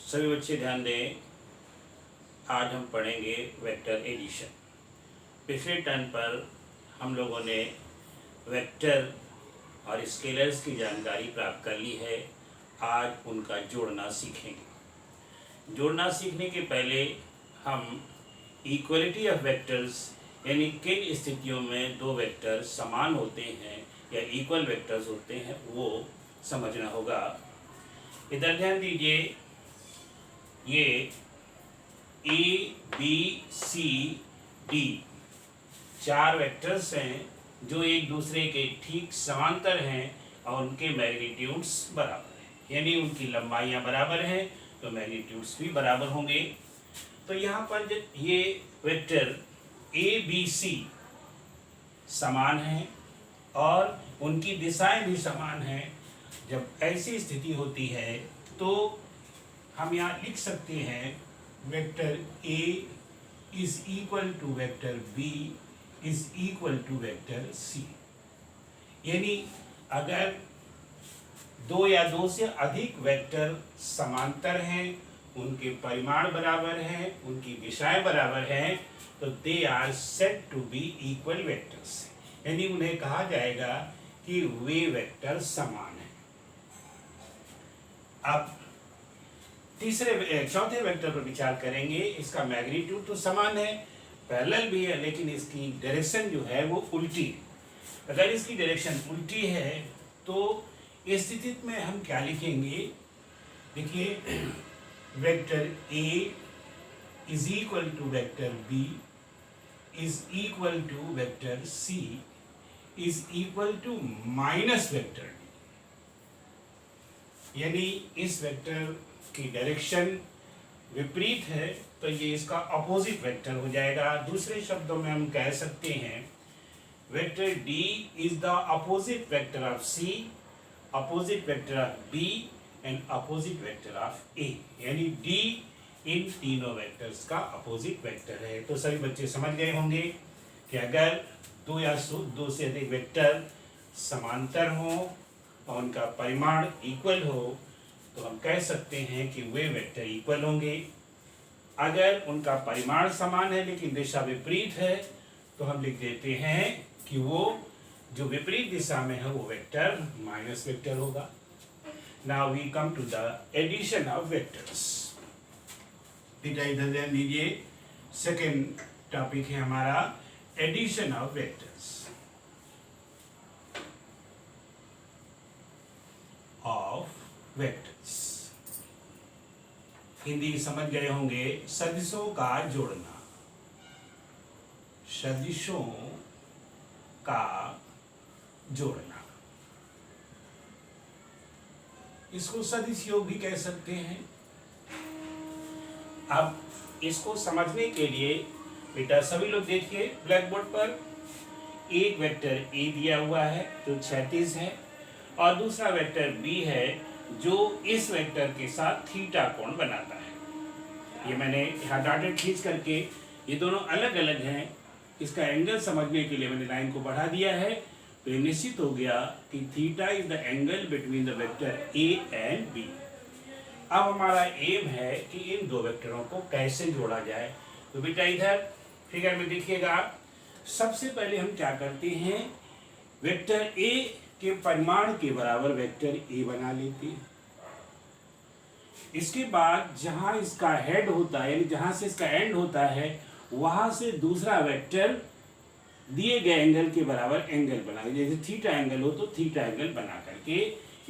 सभी बच्चे ध्यान दें, आज हम पढ़ेंगे वेक्टर एडिशन। पिछले टर्न पर हम लोगों ने वेक्टर और स्केलर्स की जानकारी प्राप्त कर ली है। आज उनका जोड़ना सीखेंगे। जोड़ना सीखने के पहले हम इक्वलिटी ऑफ वेक्टर्स यानी किन स्थितियों में दो वेक्टर समान होते हैं या इक्वल वेक्टर्स होते हैं वो समझना होगा। इधर ध्यान दीजिए, ये ए बी सी डी चार वेक्टर्स हैं जो एक दूसरे के ठीक समांतर हैं और उनके मैग्नीट्यूड्स बराबर हैं, यानी उनकी लंबाइयां बराबर हैं तो मैग्नीट्यूड्स भी बराबर होंगे। तो यहाँ पर ये वेक्टर ए बी सी समान हैं और उनकी दिशाएं भी समान हैं। जब ऐसी स्थिति होती है तो हम यहाँ लिख सकते हैं vector A is equal to vector B is equal to vector C. यानी अगर दो या दो से अधिक वेक्टर समांतर हैं, उनके परिमाण बराबर हैं, उनकी दिशाएं बराबर हैं, तो they are said to be equal vectors. यानी उन्हें कहा जाएगा कि वे वेक्टर समान हैं। अब चौथे वेक्टर पर विचार करेंगे। इसका मैग्नीट्यूड तो समान है, पैरेलल भी है, लेकिन इसकी डायरेक्शन जो है वो उल्टी है। अगर इसकी डायरेक्शन उल्टी है तो इस स्थिति में हम क्या लिखेंगे? देखिए, vector A is equal to vector B is equal to vector C is equal to minus vector D. यानी इस वेक्टर की डायरेक्शन विपरीत है तो ये इसका अपोजिट वेक्टर हो जाएगा। दूसरे शब्दों में हम कह सकते हैं vector D is the opposite vector of C, opposite vector of B and opposite vector of A. यानी डी इन तीनों वेक्टर्स का अपोजिट वेक्टर है। तो सभी बच्चे समझ गए होंगे कि अगर दो या दो से अधिक वेक्टर समांतर हो और उनका परिमाण इक्वल हो तो हम कह सकते हैं कि वे वेक्टर इक्वल होंगे। अगर उनका परिमाण समान है लेकिन दिशा विपरीत है तो हम लिख देते हैं कि वो जो विपरीत दिशा में है वो वेक्टर माइनस वेक्टर होगा। Now we come to the addition of vectors. इधर ध्यान दीजिए, सेकेंड टॉपिक है हमारा addition of vectors. Vectors Hindi समझ गए होंगे, सदिशों का जोड़ना। सदिशों का जोड़ना, इसको सदिश योग भी कह सकते हैं। अब इसको समझने के लिए बेटा सभी लोग देखिए ब्लैक बोर्ड पर एक वेक्टर ए दिया हुआ है जो 36 है और दूसरा वेक्टर बी है जो इस वेक्टर के साथ थीटा कोण बनाता है। ये मैंने यहाँ डॉटेड खींच करके, ये दोनों अलग अलग हैं, इसका एंगल समझने के लिए मैंने लाइन को बढ़ा दिया है। तो ये निश्चित हो गया कि theta is the angle between the vector A and B. अब हमारा एम है कि इन दो वेक्टरों को कैसे जोड़ा जाए। तो बेटा इधर फिगर में देखिएगा, सबसे पहले हम क्या करते हैं, वेक्टर ए के परिमाण के बराबर वेक्टर ए बना लेते हैं। इसके बाद जहां इसका हेड होता है यानी जहां से इसका एंड होता है वहां से दूसरा वेक्टर दिए गए एंगल के बराबर एंगल बना, जैसे थीटा एंगल हो तो थीटा एंगल बना करके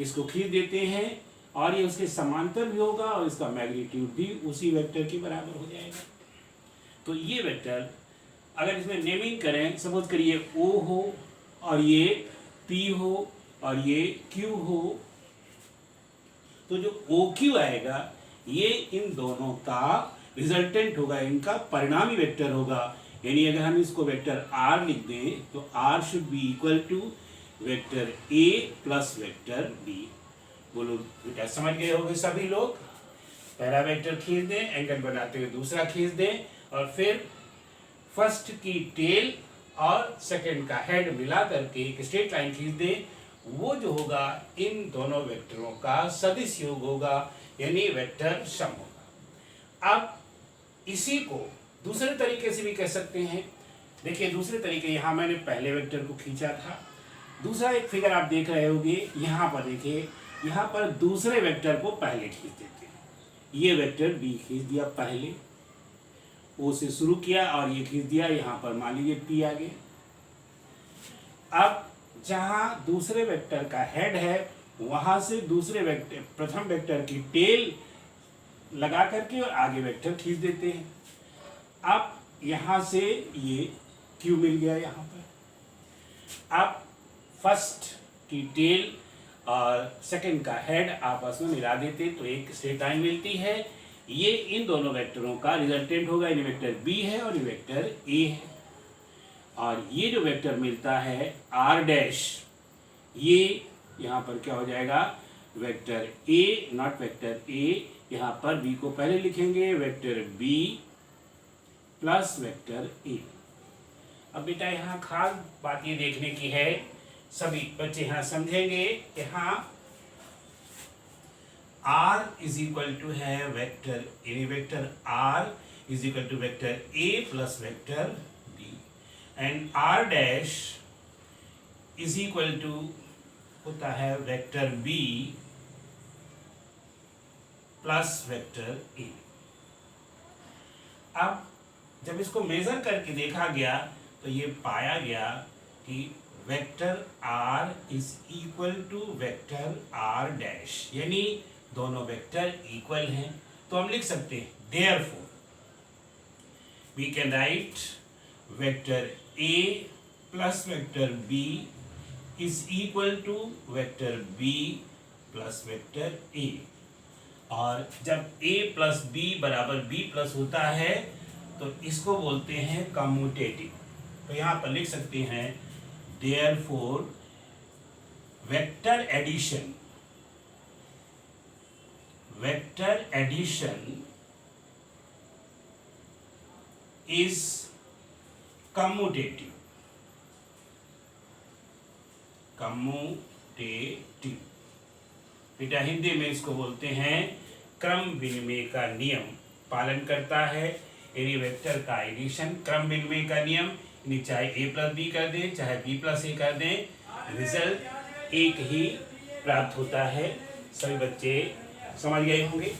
इसको खींच देते हैं और ये उसके समांतर भी होगा और इसका मैग्नीट्यूड भी उसी वेक्टर के बराबर हो जाएगा। तो ये वेक्टर अगर इसमें नेमिंग करें, सपोज करिए ओ हो और ये P हो और ये Q हो, तो जो OQ आएगा ये इन दोनों का रिजल्टेंट होगा, इनका परिणामी वेक्टर होगा। यानी अगर हम इसको वेक्टर R लिख दें तो R should be equal to vector A plus vector B। बोलो बेटा समझ गए होंगे सभी लोग। पहला वेक्टर खींच दें, एंगल बनाते हुए दूसरा खींच दें और फिर फर्स्ट की टेल और सेकंड का हेड मिला करके एक स्ट्रेट लाइन खींच दें, वो जो होगा इन दोनों वेक्टरों का सदिश योग होगा, यानी वेक्टर सम होगा। अब इसी को दूसरे तरीके से भी कह सकते हैं। देखिए दूसरे तरीके, यहाँ मैंने पहले वेक्टर को खींचा था, दूसरा एक फिगर आप देख रहे होंगे, यहाँ पर देखिए, यहाँ पर दूसरे वेक्टर को पहले खींच देते हैं। ये वेक्टर बी खींच दिया पहले, ओ से शुरू किया और ये खींच दिया, यहाँ पर मान लीजिए पी आ गया। अब जहाँ दूसरे वेक्टर का हेड है वहाँ से दूसरे वेक्टर प्रथम वेक्टर की टेल लगा करके और आगे वेक्टर खींच देते हैं। अब यहाँ से ये क्यू मिल गया यहाँ पर। अब फर्स्ट की टेल और सेकंड का हेड आपस में मिला देते तो एक स्ट्रेट लाइन मिलती है। ये इन दोनों वेक्टरों का रिजल्टेंट होगा, ये वेक्टर बी है और ये वेक्टर ए है। और ये जो वेक्टर मिलता है आर डैश, ये यहाँ पर क्या हो जाएगा, vector A, not vector A. यहाँ पर बी को पहले लिखेंगे, vector B plus vector A. अब बेटा यहाँ खास बात ये देखने की है, सभी बच्चे यहाँ समझेंगे, यहाँ r इज इक्वल टू है vector A, vector r is equal to vector a plus vector b, and r dash is equal to होता है vector b plus vector a। अब जब इसको मेजर करके देखा गया तो ये पाया गया कि vector r is equal to vector r dash, यानी दोनों वेक्टर इक्वल हैं। तो हम लिख सकते हैं therefore we can write vector a plus vector b is equal to vector b plus vector a। और जब a प्लस b बराबर b प्लस होता है तो इसको बोलते हैं कम्यूटेटिव। तो यहाँ पर लिख सकते हैं therefore vector addition, vector addition is commutative, commutative बेटा हिंदी में इसको बोलते हैं क्रम विनिमय का नियम पालन करता है। यानी वेक्टर का एडिशन क्रम विनिमय का नियम, यानी चाहे a प्लस बी कर दें चाहे b प्लस a कर दें, रिजल्ट एक ही प्राप्त होता है। सभी बच्चे समझ गए होंगे।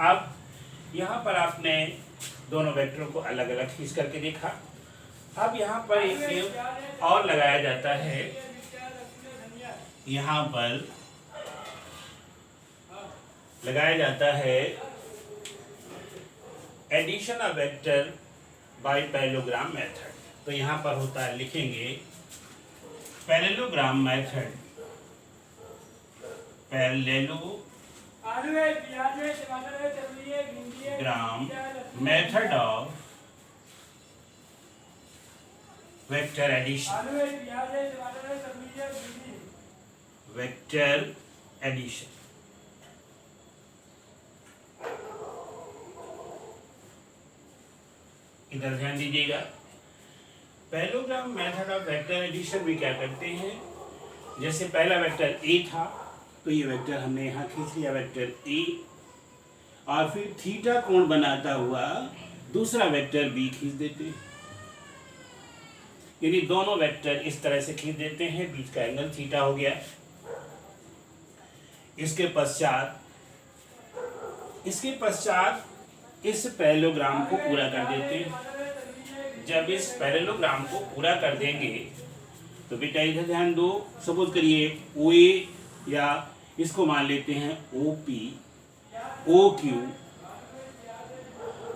अब यहाँ पर आपने दोनों वेक्टरों को अलग अलग खींच करके देखा। अब यहाँ पर एक नियम और लगाया जाता है, यहाँ पर लगाया जाता है addition of vector by parallelogram method. तो यहाँ पर होता है, लिखेंगे parallelogram method, parallelogram method of vector addition, vector addition. इधर ध्यान दीजिएगा, parallelogram method of vector addition में क्या करते हैं, जैसे पहला वेक्टर ए था तो ये वेक्टर हमने यहाँ खींच लिया वेक्टर ए, और फिर थीटा कोण बनाता हुआ दूसरा वेक्टर बी खींच देते हैं। यानी दोनों वेक्टर इस तरह से खींच देते हैं, बीच का एंगल थीटा हो गया। इसके पश्चात इस पैरेललोग्राम को पूरा कर देते हैं। जब इस पैरेललोग्राम को पूरा कर देंगे तो बेटा इधर ध्यान दो, सपोज करिए ओ ए, या इसको मान लेते हैं ओ पी, ओ क्यू,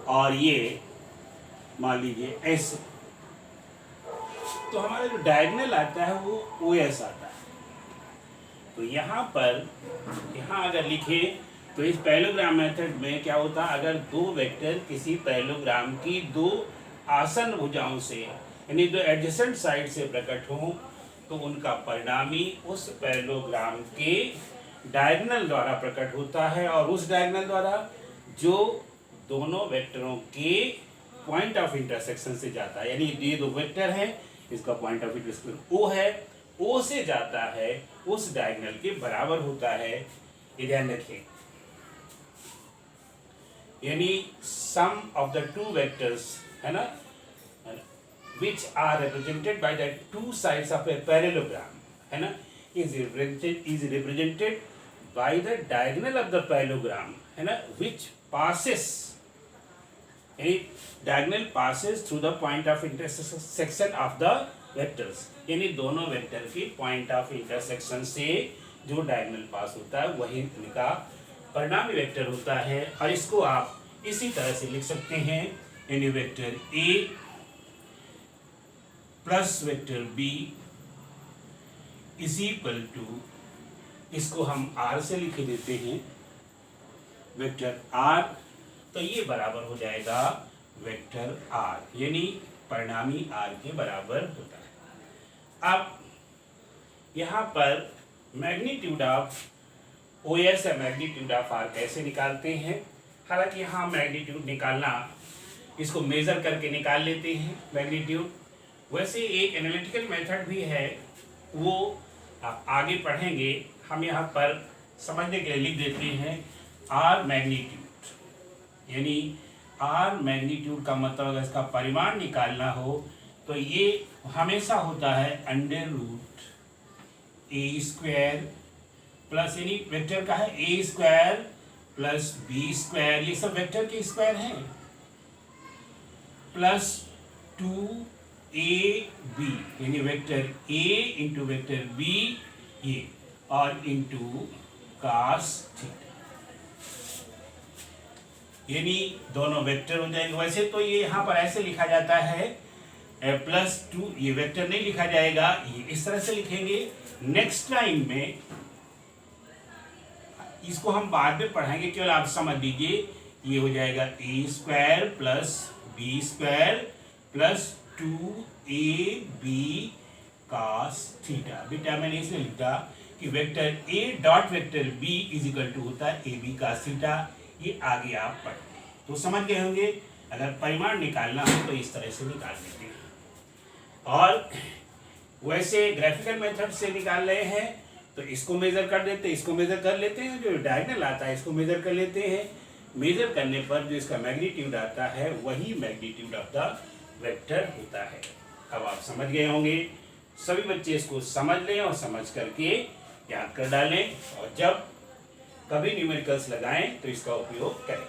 और ये मान लीजिए एस। तो हमारा जो डायगोनल आता है वो ओ एस आता है। तो यहाँ पर अगर लिखे तो इस पैरेललोग्राम मेथड में क्या होता है, अगर दो वेक्टर किसी पैरेललोग्राम की दो आसन भुजाओं से यानी दो एडजेसेंट साइड से प्रकट हो तो उनका परिणामी उस पैरेललोग्राम के डायगोनल द्वारा प्रकट होता है, और उस डायगोनल द्वारा जो दोनों वेक्टरों के पॉइंट ऑफ इंटरसेक्शन से जाता है। यानी ये दो वेक्टर हैं, इसका पॉइंट ऑफ इंटरसेक्शन ओ है, ओ से जाता है उस डायगोनल के बराबर होता है, ये ध्यान रखिए। यानी सम ऑफ द टू वेक्टर्स, है ना, which are represented by the two sides of a parallelogram, है ना, is represented by the diagonal of the parallelogram, है ना, which passes, यानी diagonal passes through the point of intersection of the vectors, यानी दोनों vector के point of intersection से जो डायगोनल पास होता है वही इनका परिणामी वेक्टर होता है। और इसको आप इसी तरह से लिख सकते हैं, यानी vector A plus vector B is equal to, इसको हम आर से लिख देते हैं, वेक्टर आर, तो ये बराबर हो जाएगा वेक्टर आर, यानी परिणामी आर के बराबर होता है। अब यहाँ पर मैग्नीट्यूड ऑफ ओ एस या मैग्नीट्यूड ऑफ आर कैसे निकालते हैं, हालांकि यहाँ मैग्नीट्यूड निकालना, इसको मेजर करके निकाल लेते हैं मैग्नीट्यूड। वैसे एक एनालिटिकल मेथड भी है, वो आप आगे पढ़ेंगे। हम यहाँ पर समझने के लिए लिख देते हैं आर मैग्नीट्यूड, यानी आर मैग्नीट्यूड का मतलब अगर इसका परिमाण निकालना हो तो ये हमेशा होता है under root A square plus, यानी वेक्टर का है A square plus B square, ये सब वेक्टर के स्क्वायर हैं, प्लस 2ab, यानी vector A into vector B ये, और इंटू cos थीटा, यानी दोनों वेक्टर हो जाएंगे। वैसे तो ये यहाँ पर ऐसे लिखा जाता है +2, ये वेक्टर नहीं लिखा जाएगा, ये इस तरह से लिखेंगे। नेक्स्ट टाइम में इसको हम बाद में पढ़ाएंगे, केवल आप समझ लीजिए, ये हो जाएगा A square plus B square plus 2ab cos थीटा। बेटा मैंने इसलिए लिखा कि vector A dot vector B is equal to होता है ab cos थीटा। ये आगे आप पढ़ तो समझ गए होंगे। अगर परिमाण निकालना हो तो इस तरह से निकाल लेते हैं, और वैसे ग्राफिकल मेथड से निकाल रहे हैं तो इसको मेजर कर देते हैं, इसको मेजर कर लेते हैं, जो डायगोनल आता है इसको मेजर कर लेते हैं। मेजर करने पर जो इसका मैग्नीट्यूड आता है वही मैग्नीट्यूड ऑफ द वेक्टर होता है। अब आप समझ गए होंगे। सभी बच्चे इसको समझ लें और समझ करके याद कर डालें, और जब कभी न्यूमेरिकल्स लगाएं तो इसका उपयोग करें।